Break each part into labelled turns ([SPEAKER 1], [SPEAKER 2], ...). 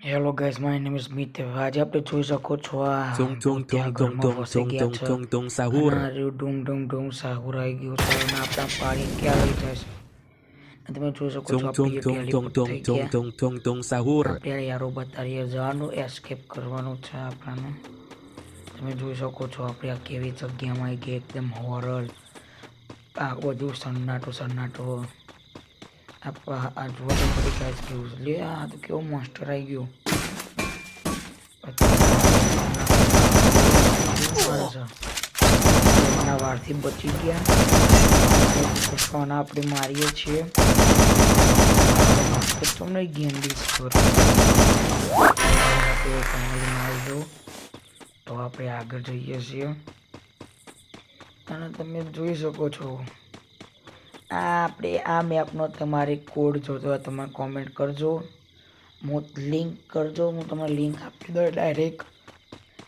[SPEAKER 1] Hello guys, my name is Mit. આજે આપણે જોઈ શકો છો આ
[SPEAKER 2] Tung tung tung
[SPEAKER 1] ભૂતિયા
[SPEAKER 2] tung
[SPEAKER 1] ઘરમાં
[SPEAKER 2] tung
[SPEAKER 1] ફસી
[SPEAKER 2] tung
[SPEAKER 1] ગયા
[SPEAKER 2] tung
[SPEAKER 1] છે
[SPEAKER 2] tung tung
[SPEAKER 1] અને
[SPEAKER 2] sahur.
[SPEAKER 1] આ રહ્યું ડુંગ ડુંગ ડુંગ સાહુર આવી ગયું છે અને આપણા પાણી ક્યાં લઈ જાય છે. અને તમે જોઈ શકો છો
[SPEAKER 2] Tung tung
[SPEAKER 1] આપણે
[SPEAKER 2] tung tung
[SPEAKER 1] ટેલિપોર્ટ
[SPEAKER 2] tung
[SPEAKER 1] થઈ
[SPEAKER 2] tung
[SPEAKER 1] ગયા.
[SPEAKER 2] tung tung tung sahur.
[SPEAKER 1] આપણે યારો બતાવીએ જવાનું એસ્કેપ કરવાનું છે આપણાને. તમે જોઈ શકો છો આપણે આ કેવી જગ્યામાં આવી ગયા, એકદમ હોરર, આ બધું સન્નાટો સન્નાટો. આ જોવા તો ખરી ગાઈઝ કેવું છે. લે આ તો કેવો મોસ્ટર આવી ગયો. એના વારથી બચી ગયા. આપણે મારીએ છીએ તમને ગેંડી ફાઇનલી મારી દો. તો આપણે આગળ જઈએ છીએ અને તમે જોઈ શકો છો આપણે આ મેપનો તમારે કોડ જોતો હોય તમે કોમેન્ટ કરજો, લિંક કરજો. હું તમને લિંક આપી દઉં ડાયરેક્ટ.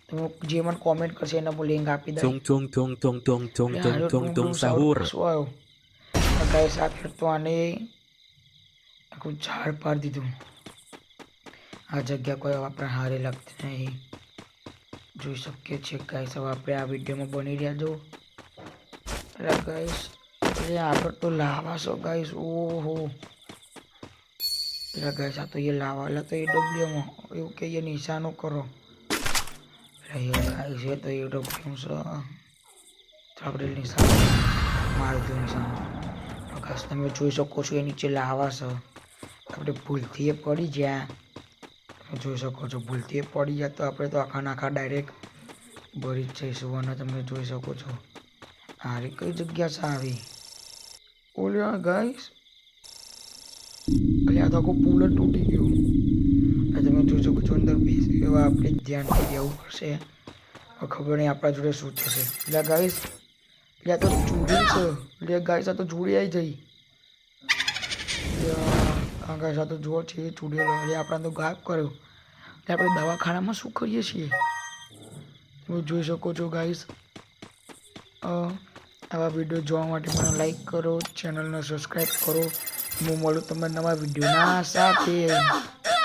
[SPEAKER 1] તમે જે મને કોમેન્ટ કરશે એને હું લિંક આપી દઈ.
[SPEAKER 2] Tung tung tung tung tung tung tung tung tung
[SPEAKER 1] સારું
[SPEAKER 2] sahur.
[SPEAKER 1] શું આવ્યો ગાઈસ, આ તો આને આખું ઝાડ પાડી દીધું. આ જગ્યા કોઈ આપણે હારી લાગતી નહીં, જોઈ શકીએ છીએ ગાઈસ. હવે આપણે આ વિડીયોમાં બની રહ્યા છો ગાઈસ. આગળ તો લાવા છો ગાઈસ. ઓહો ગાઈસ, આ તો એ લાવા એટલે તો એ ડબ્લ્યુમાં એવું કે એ નિશાનો કરો ગાઈસ. એ તો એ ડબ્લ્યુ છે, આપણે નિશાન મારી દો નિશાન. ગાઈસ તમે જોઈ શકો છો એ નીચે લાવા છે. આપણે ભૂલથી એ પડી ગયા, તમે જોઈ શકો છો ભૂલથી એ પડી ગયા તો આપણે તો આખા ડાયરેક્ટ ભરી જ જઈશું. અને તમે જોઈ શકો છો હારી કઈ જગ્યા છે આવી. ઓલ્યા ગાઈસ, આ તો આખું પુલ જ તૂટી ગયું. તમે જોઈ શકો છો અંદર બેસી એવા આપણે ધ્યાનથી રહેવું પડશે. ખબર નહીં આપણા જોડે શું થશે. એટલે ગાઈસ એટલે તો ચૂડી છે. એટલે ગાઈસ આ તો ચૂડી આવી જઈ. હા ગાઈસ, આ તો જુઓ છે એ ચૂડેલો. એટલે આપણે તો ગાયબ કર્યો. એટલે આપણે દવાખાનામાં શું કરીએ છીએ તમે જોઈ શકો છો ગાઈસ. આવા વિડીયો જોવા માટે મને લાઈક કરો, ચેનલને સબસ્ક્રાઈબ કરો. હું મળું તમને નવા વિડીયોના સાથે.